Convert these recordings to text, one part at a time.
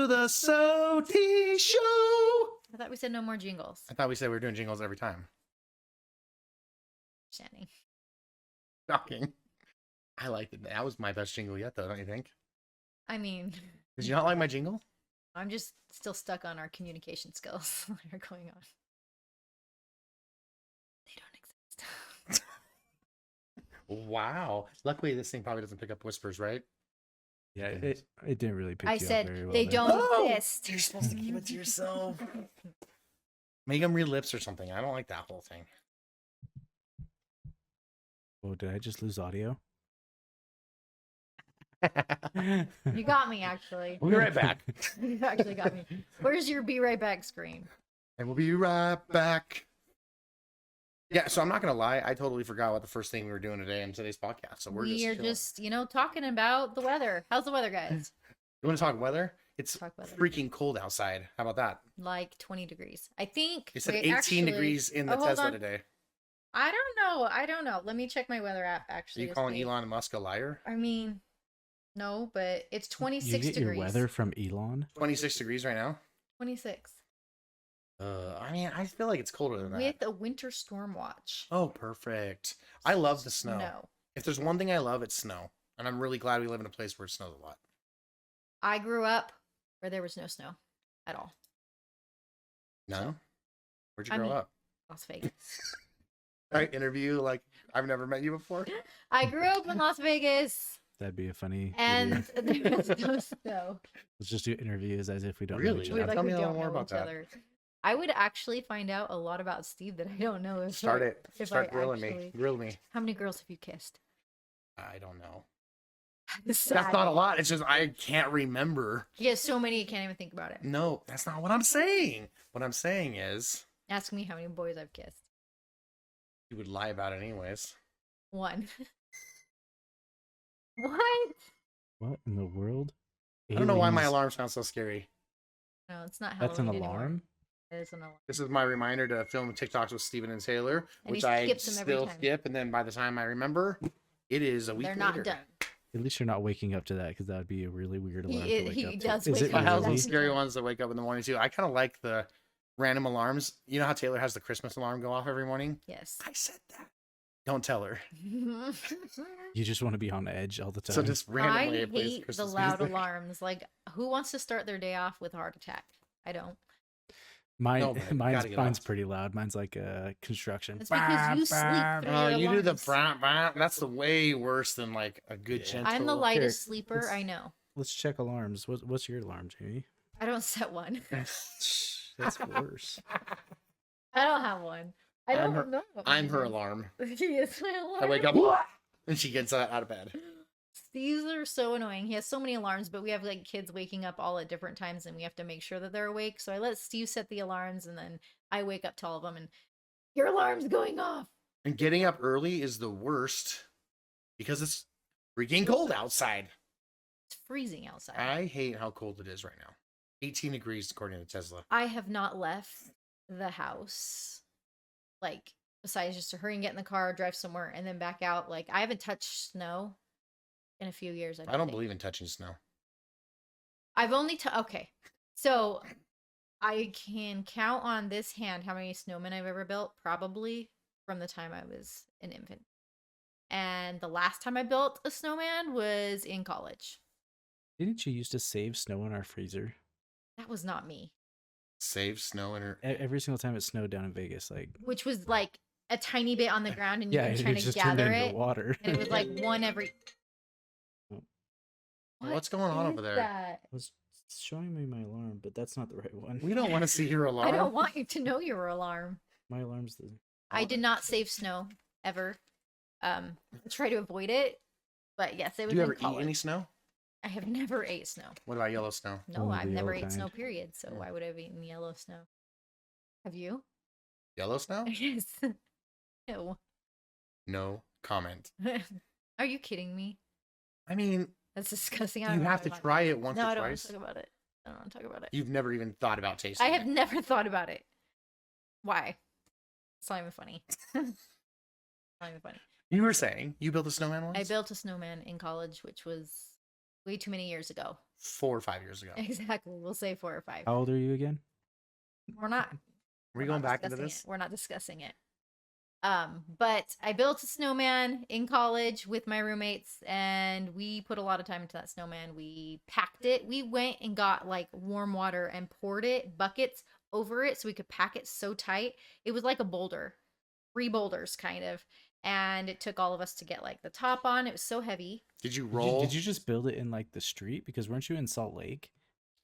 to the SOTY show. I thought we said no more jingles. I thought we said we were doing jingles every time. Understanding. Shocking. I liked it. That was my best jingle yet, though, don't you think? I mean, Did you not like my jingle? I'm just still stuck on our communication skills that are going on. They don't exist. Wow. Luckily, this thing probably doesn't pick up whispers, right? Yeah, it didn't really pick I you said up very well they there. don't exist. You're supposed to keep it to yourself. Make them read lips or something. I don't like that whole thing. Oh, did I just lose audio? You got me, actually. We'll be right back. You actually got me. Where's your be right back screen? And we'll be right back. Yeah, so I'm not going to lie. I totally forgot what the first thing we were doing today in today's podcast. So we're We are chilling. just, talking about the weather. How's the weather, guys? You want to talk weather? It's Talk weather. freaking cold outside. How about that? Like 20 degrees. I think. It said wait, 18 actually- degrees in the oh, hold Tesla on. today. I don't know. Let me check my weather app, Are actually. you to calling see. Elon Musk a liar? I mean, no, but it's 26 You get degrees. your weather from Elon? 26 degrees right now? 26. I mean, I feel like it's colder than that. With a winter storm watch. Oh, perfect. I love the snow. No. If there's one thing I love, it's snow. And I'm really glad we live in a place where it snows a lot. I grew up where there was no snow at all. No? Where'd you I grow mean- up? Las Vegas. I interview like I've never met you before. I grew up in Las Vegas, That'd be a funny and video. there was no snow. Let's just do interviews as if we don't Really? know each We other. Tell me a don't little more know about each that. other. I would actually find out a lot about Steve that I don't know. If Start I- it. if Start I grilling me. actually- Grill me. How many girls have you kissed? I don't know. That's That's not a lot. It's just I can't remember. Yeah, so many you can't even think about it. No, that's not what I'm saying. What I'm saying is Ask me how many boys I've kissed. you would lie about it anyways. One. What? What in the world? I don't know why my Aliens- alarm sounds so scary. No, it's not Halloween That's an anymore. alarm? It is an alarm. This is my reminder to film TikToks with Steven and Taylor, And which he I skips them every still time. skip, and then by the time I remember, it is a week They're later. not done. At least you're not waking up to that because that would be a really weird He alarm i- to wake he up does to. Is wake it up to I have that. some really? scary ones that wake up in the morning too. I kind of like the random alarms. You know how Taylor has the Christmas alarm go off every morning? Yes. I said that. Don't tell her. You just want to be on edge all the time. So just randomly I it plays hate the Christmas loud music. alarms. Like, who wants to start their day off with a heart attack? I don't. Mine, No, man, mine's gotta get mine's off. pretty loud. Mine's like construction. It's because you sleep through Oh, your you do the alarms. brah. That's the way worse than like a good Yeah. gentle. I'm the lightest Here, sleeper let's- I know. Let's check alarms. What's your alarm, Jamie? I don't set one. That's worse. I don't have one. I I'm don't know. I'm her alarm. He is my alarm. I wake up and she gets out of bed. These are so annoying. He has so many alarms, but we have like kids waking up all at different times and we have to make sure that they're awake. So I let Steve set the alarms and then I wake up to all of them and your alarm's going off. And getting up early is the worst because it's freaking cold outside. It's freezing outside. I hate how cold it is right now. 18 degrees according to Tesla. I have not left the house, like, besides just to hurry and get in the car, drive somewhere, and then back out. Like, I haven't touched snow in a few years. I don't think. believe in touching snow. I've only okay. So I can count on this hand how many snowmen I've ever built, probably from the time I was an infant. And the last time I built a snowman was in college. Didn't you used to save snow in our freezer? That was not me. Save snow in her. Every single time it snowed down in Vegas, like Which was like a tiny bit on the ground and you yeah, were it trying to just turned gather into it. water. And it was like one every. What's going on What over is there? that? I was showing me my alarm, but that's not the right one. We don't want to see your alarm. I don't want you to know your alarm. My alarm's the. I did not save snow ever. I try to avoid it, but yes, it was Do you in ever eat college. any snow? I have never ate snow. What about yellow snow? No, Only I've the never old ate snow. kind. Period. So Yeah. why would I have eaten yellow snow? Have you? Yellow snow? Yes. Ew. No comment. Are you kidding me? I mean, That's disgusting. you have to try it once No, or I don't want twice. to talk about it. I don't want to talk about it. You've never even thought about tasting I have it. never thought about it. Why? It's not even funny. Not even funny. You were saying you built a snowman once? I built a snowman in college, which way too many years ago. 4 or 5 years ago. Exactly. We'll say 4 or 5. How old are you again? We're not. Are we're we not going back into discussing this? it. We're not discussing it. But I built a snowman in college with my roommates, and we put a lot of time into that snowman. We packed it. We went and got like warm water and poured it buckets over it so we could pack it so tight. It was like a boulder, 3 boulders kind of, and it took all of us to get like the top on. It was so heavy. Did you Did roll? did you just build it in like the street? Because weren't you in Salt Lake?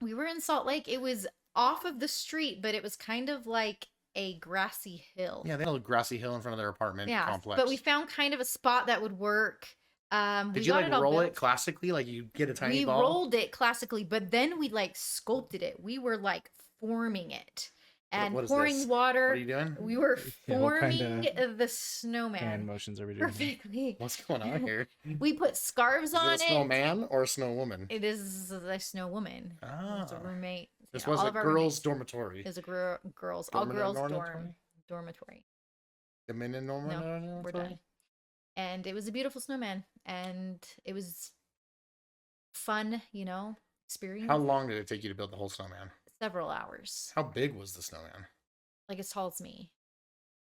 We were in Salt Lake. It was off of the street, but it was kind of like a grassy hill. Yeah, they had a grassy hill in front of their apartment complex. But we found kind of a spot that would work. Did We you got like it all roll it built. classically? Like you get a tiny We ball? rolled it classically, but then we like sculpted it. We were like forming it and what is pouring this? water. What are you doing? We were Yeah, what forming kinda the snowman Hand motions are we doing? perfectly. What's going on here? We put scarves Is on it a snowman or a snow woman? It is a snow woman. It's a Ah. roommate. This Yeah, was all a of our girls' roommates. dormitory. It was a girls, all girls dormitory. The men in normal. No, we're done. And it was a beautiful snowman, and it was fun, experience. How long did it take you to build the whole snowman? Several hours, How big was the snowman? like as tall as me.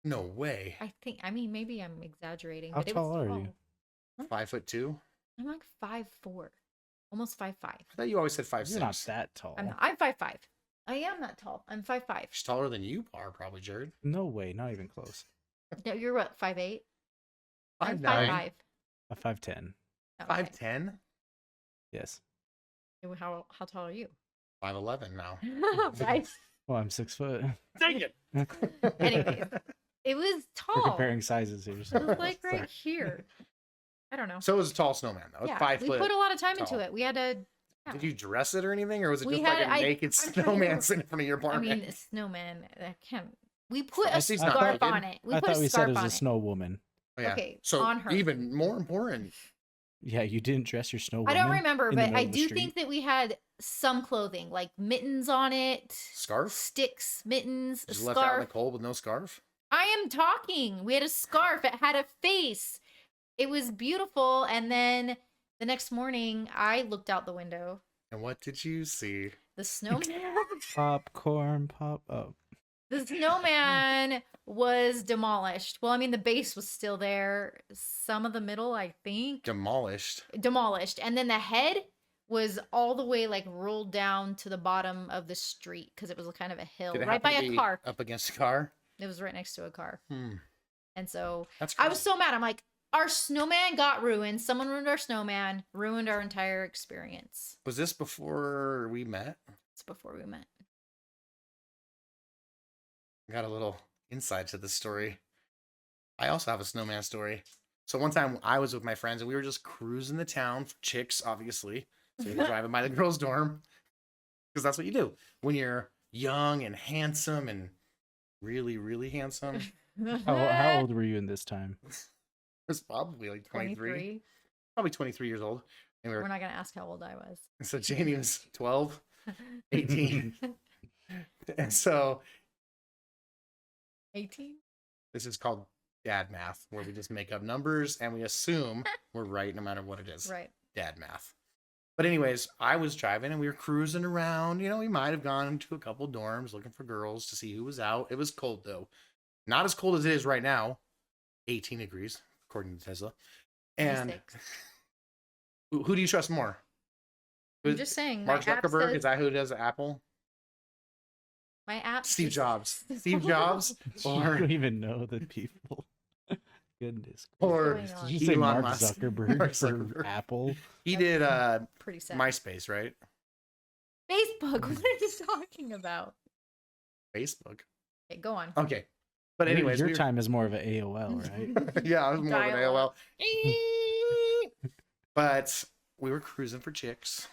No way. I mean, maybe I'm exaggerating, How but it tall was are tall. you? 5'2"? I'm like 5'4", almost 5'5". I thought you always said 5'6". You're not that tall. I'm 5'5". I am that tall. I'm 5'5". She's taller than you are, probably, Jared. No way, not even close. No, you're what, 5'8"? I'm 5'9". 5'5". A 5'10". Okay. 5'10"? Yes. How tall are you? 5'11" now. Right. Well, I'm 6 foot. Dang it! Anyways, it was We're tall. comparing sizes here. It was like right here. I don't know. So it was a tall snowman, though. It's 5 we foot. put a lot of time into tall. it. We had to. Yeah. Did you dress it or anything, or was it We just like had- a naked I'm trying to snowman remember. sitting in front of your I apartment? mean, a snowman. I can't. We put a She's not scarf naked. on it. We I put thought a we said scarf it was on a it. snow woman. Oh, yeah. Okay, So on her. even more important, Yeah, you didn't dress your snow woman. I don't remember, in the but middle I of the do street? think that we had some clothing, like mittens on it, scarf? sticks, mittens, a Just left out in the scarf. cold with no scarf? I am talking. We had a scarf. It had a face. It was beautiful. And then the next morning, I looked out the window. And what did you see? The snowman. Popcorn pop up. The snowman was demolished. Well, I mean, the base was still there. Some of the middle, I think, Demolished. demolished. And then the head was all the way like rolled down to the bottom of the street because it was kind of a hill Did it right by happen to a be car. Up against a car? It was right next to a car. Hmm. And so That's I was crazy. so mad. I'm like, our snowman got ruined. Someone ruined our snowman, ruined our entire experience. Was this before we met? It's before we met. I got a little insight to this story. I also have a snowman story. So one time I was with my friends and we were just cruising the town for chicks, obviously. So we were driving by the girls' dorm because that's what you do when you're young and handsome and really, really handsome. How old were you in this time? I was probably like 23, 23. probably 23 years old. And We're not going to ask how old I was. so Janie was 12, 18. And so 18? this is called dad math, where we just make up numbers and we assume we're right no matter what it is. Right. Dad math. But anyways, I was driving and we were cruising around. You know, we might have gone to a couple dorms looking for girls to see who was out. It was cold though. Not as cold as it is right now. 18 degrees, according to Tesla. And 26. who do you trust more? I'm just saying. Mark my app Zuckerberg? says- Is that who does Apple? My app. Steve says- Jobs. Steve Jobs You or don't even know the people. Goodness. or going on? Did you say Elon Mark Musk. Zuckerberg Mark for Zuckerberg. Apple? He did Pretty sad. MySpace, right? Facebook. What are you talking about? Facebook. Okay, go on. Okay. But anyways, your we were- time is more of an AOL, right? yeah, I was more of an AOL. Dial-up. But we were cruising for chicks.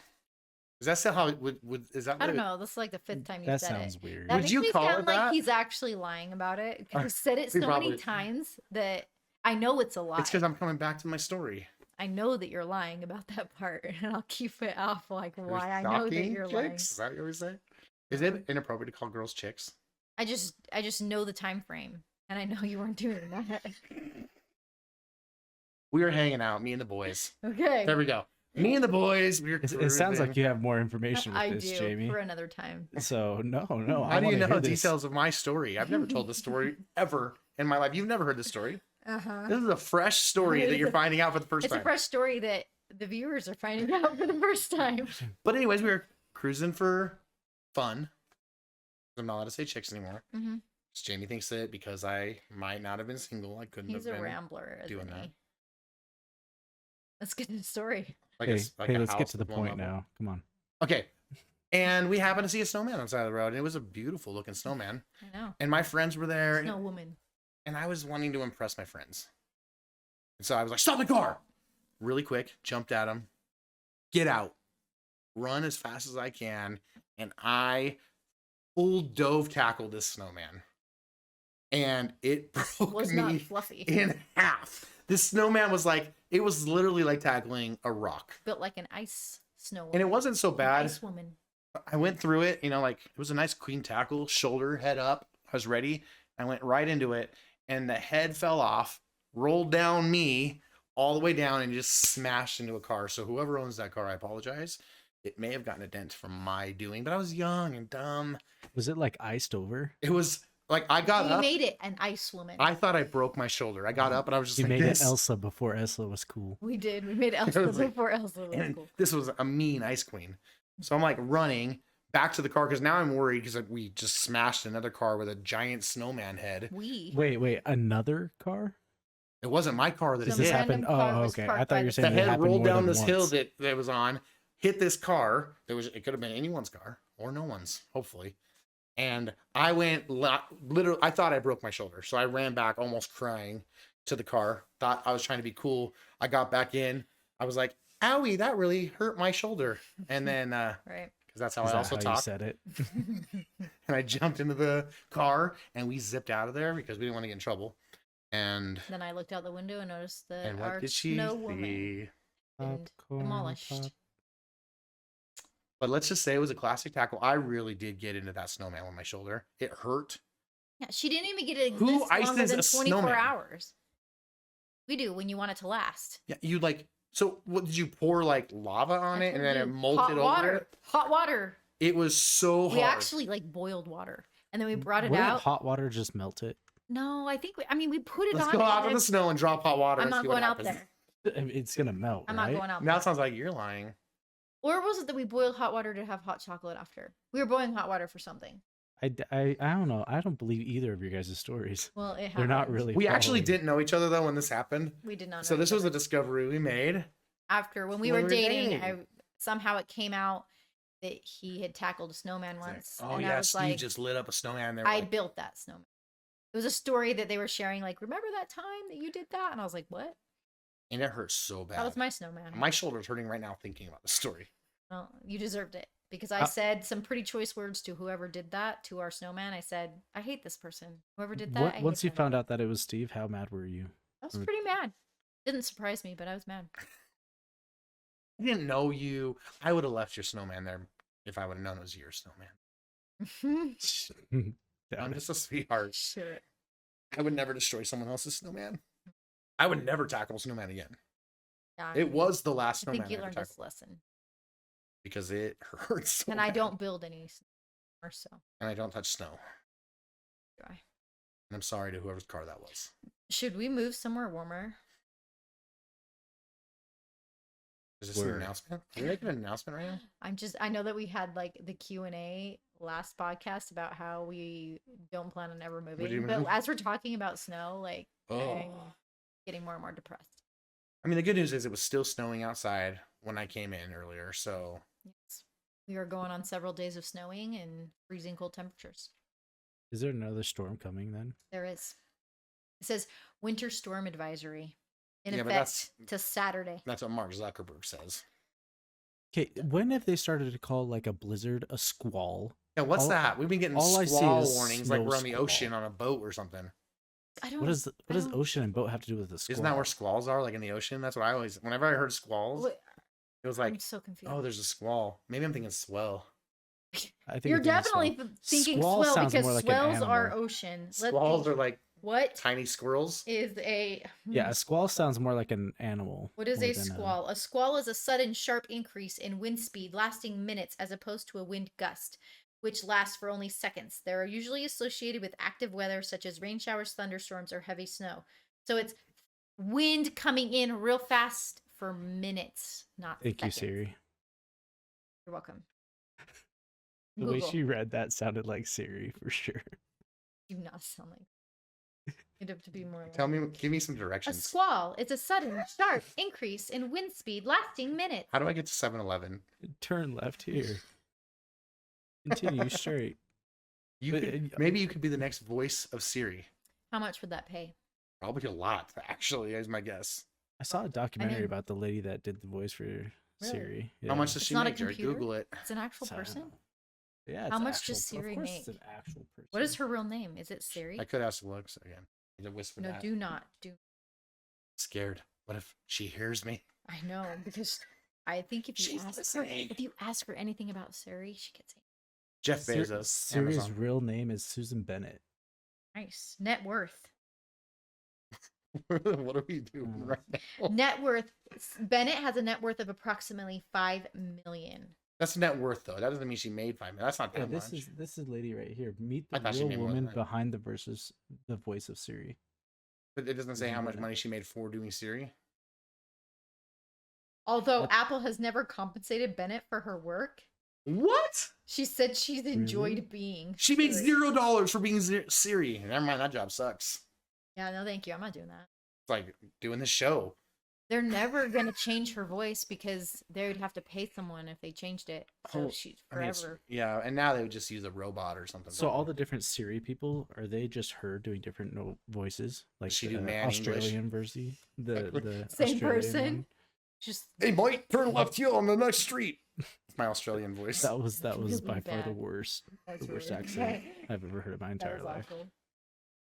Is that still how it would is that what I don't it- know. This is like the 5th time you That said sounds it. weird. That Would makes you me call sound it like that? he's actually lying about it. Because I've said it He so probably- many times that I know it's a lie. It's because I'm coming back to my story. I know that you're lying about that part, and I'll keep it off like You're why I know that stalking you're chicks? lying. Is that what you always say? Is it inappropriate to call girls chicks? I just know the time frame, and I know you weren't doing that. We were hanging out, me and the boys. Okay. There we go. Me and the boys, we were It sounds like cruising. you have more information with I this, do Jamie. for another time. So no, How I do you wanna know hear this. details of my story? I've never told this story ever in my life. You've never heard this story. Uh-huh. This is a fresh story It that is you're a- finding out for the first It's time. a fresh story that the viewers are finding out for the first time. But anyways, we were cruising for fun. I'm not allowed to say chicks anymore. Mm-hmm. Jamie thinks that because I might not have been single, I couldn't He's have a been rambler, isn't doing that. he? Let's get to the story. Like Hey, like hey, a let's get house to the with one point level. now. Come on. Okay. And we happened to see a snowman on the side of the road, and it was a beautiful looking snowman. I know. And my friends were there, Snow woman. and I was wanting to impress my friends. And so I was like, stop the car! Really quick, jumped at him. Get out. Run as fast as I can. And I full dove tackled this snowman. And it broke Was not me fluffy. in half. This snowman was like, it was literally like tackling a rock. Built like an ice snow woman. And it wasn't so An bad. Ice woman. I went through it, like it was a nice clean tackle, shoulder, head up. I was ready. I went right into it, and the head fell off, rolled down me all the way down, and just smashed into a car. So whoever owns that car, I apologize. It may have gotten a dent from my doing, but I was young and dumb. Was it like iced over? It was like I got We up. made it an ice woman. I thought I broke my shoulder. I got up and I was just You like made this. it Elsa before Elsa was cool. We did. We made Elsa was like- before Elsa was And cool. this was a mean ice queen. So I'm like running back to the car because now I'm worried because we just smashed another car with a giant snowman head. We. Wait, another car? It wasn't my car that Does it this hit. happen? random car Oh, was okay. I parked thought by you were the saying The it head happened rolled more down than this hill once. that it was on, hit this car. It could have been anyone's car or no one's, hopefully. And I went literally. I thought I broke my shoulder, so I ran back, almost crying, to the car. Thought I was trying to be cool. I got back in. I was like, "Owie, that really hurt my shoulder." And then, Right. because that's how Is I that also how you talk, said it? and I jumped into the car and we zipped out of there because we didn't want to get in trouble. And Then I looked out the window and noticed that and what our did she snow woman see? had Popcorn demolished. pop- But let's just say it was a classic tackle. I really did get into that snowman on my shoulder. It hurt. Yeah, she didn't even get it Who exist longer ices than a 24 snowman? hours. We do when you want it to last. Yeah, you like. So what did you pour like lava on it and then it molted over it? Hot water. It was so hard. We actually like boiled water, and then we brought it Wouldn't out. hot water just melt it? No, I think we put it Let's on. go it out and in the then- snow and drop hot water. I'm and not see what going out happens. there. I mean, it's gonna melt, I'm right? not going out Now there. it sounds like you're lying. Or was it that we boiled hot water to have hot chocolate after? We were boiling hot water for something. I don't know. I don't believe either of your guys' stories. Well, it happened. They're not really. We actually following. didn't know each other though when this happened. We did not know. So this each was a other. discovery we made. After when we when were we were dating. dating. Somehow it came out that he had tackled a snowman It's like, once. oh and yeah, I was Steve like, just lit up a snowman. And they were I like, built that snowman. It was a story that they were sharing, like, remember that time that you did that? And I was like, what? and it hurts so bad. That was my snowman. My shoulder's hurting right now thinking about the story. Well, you deserved it. Because I said some pretty choice words to whoever did that, to our snowman. I said, I hate this person. Whoever did that. I hate Once you them." found out that it was Steve, how mad were you? I was pretty mad. Didn't surprise me, but I was mad. I didn't know you. I would have left your snowman there if I would have known it was your snowman. I'm just a sweetheart. Sure. I would never destroy someone else's snowman. I would never tackle a snowman again. Yeah, It was the last I snowman think you I ever learned tackled this lesson. because it hurts. So And I bad. don't build any or so. And I don't touch snow. Do I? And I'm sorry to whoever's car that was. Should we move somewhere warmer? Is this an Word. announcement? Are we making an announcement right now? I know that we had like the Q&A last podcast about how we don't plan on ever you moving. But move? as we're talking about snow, like I'm Oh. getting more and more depressed. I mean, the good news is it was still snowing outside when I came in earlier. So Yes. We are going on several days of snowing and freezing cold temperatures. Is there another storm coming then? There is. It says winter storm advisory in Yeah, but effect to Saturday. that's what Mark Zuckerberg says. Okay, when have they started to call like a blizzard a squall? Yeah, what's All- that? We've been getting all I see squall is warnings like snow we're on the squall. ocean on a boat or something. I don't. What does I don't- ocean and boat have to do with the squall? Isn't that where squalls are? Like in the ocean? That's what I always, whenever I heard squalls, Wait, it was I'm like, so confused. oh, there's a squall. Maybe I'm thinking swell. I think You're it's in the definitely swell. thinking Squall swell sounds because more like an swells are animal. ocean. Squalls are like What Tiny squirrels. is a Yeah, a squall sounds more like an animal. What is more a than squall? A squall is a sudden, sharp increase in wind speed lasting minutes as opposed to a wind gust, which lasts for only seconds. They are usually associated with active weather such as rain showers, thunderstorms, or heavy snow. So it's wind coming in real fast for minutes, not Thank you, seconds. Siri. You're welcome. The way Google. she read that sounded like Siri for sure. Do not sound like. You'd have to be more. Tell like- me, give me some A directions. squall is a sudden, sharp increase in wind speed lasting minutes. How do I get to 7-Eleven? Turn left here. Continue straight. You But, could, maybe you could be the next voice of Siri. How much would that pay? Probably a lot, actually, is my guess. I saw a documentary mean- about the lady that did the voice for Siri. How much does It's she not a make, Jared? computer? Google it. It's an actual So, I don't person. know. Yeah. It's How an much actual, does Siri of course make? It's an actual person. What is her real name? Is it Siri? I could ask Alexa again. I need to whisper No, that. do not. Do Scared. What if she hears me? I know because I think if you She's ask listening. if you ask her anything about Siri, she gets it. Jeff Siri- Bezos. Siri's Amazon. real name is Susan Bennett. Nice net worth. What are we doing Oh. right now? Net worth. Bennett has a net worth of approximately 5 million. That's net worth, though. That doesn't mean she made 5 million. That's not Yeah, that much. this is lady right here. Meet I the thought she real made more than woman that. behind the voice of Siri. But it doesn't say how much Yeah. money she made for doing Siri. Although What? Apple has never compensated Bennett for her work, What? she said she's enjoyed Really? being. She made Siri. $0 for being Siri. Never mind, that job sucks. Yeah, no, thank you. I'm not doing that. It's like doing the show. They're never gonna change her voice because they would have to pay someone if they changed it. So Oh, she's I mean, it's- forever. yeah, and now they would just use a robot or something. So all the different Siri people, are they just her doing different voices? Like She the do man English? Australian version? The Same Australian person. one? Just Hey, Mike, turn left here on the next street. It's my Australian voice. That was really by far the bad. worst that's worst really accent bad. I've ever heard in my That entire was life. awful.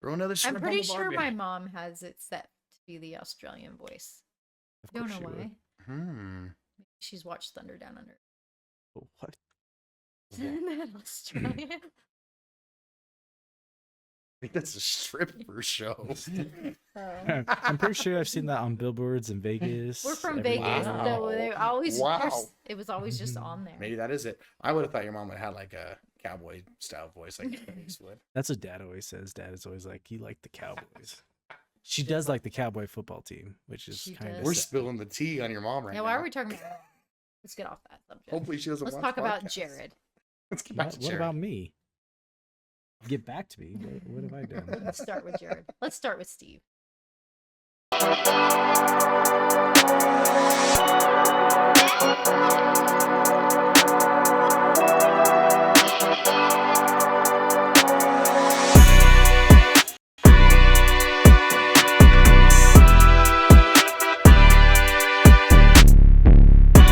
Throw another shrimp I'm on pretty the sure Barbie. my mom has it set to be the Australian voice. Of Don't course know she would. why. She's watched Thunder Down Under. But what? Isn't that Australian? I think that's a stripper show. Oh. I'm pretty sure I've seen that on billboards in Vegas. We're from everywhere. Vegas, so they always Wow. it was always just on there. Maybe that is it. I would have thought your mom would have had like a cowboy style voice, like Denise would. That's what Dad always says. Dad is always like, he liked the Cowboys. She does like the Cowboy football team, which is She kind of. does. We're spilling the tea on your mom right Yeah, now. why are we talking about? Let's get off that subject. Hopefully she doesn't. Let's watch talk about podcasts. Jared. Let's get back What, to what Jared. about me? Get back to me. What have I done? Let's start with Jared. Let's start with Steve.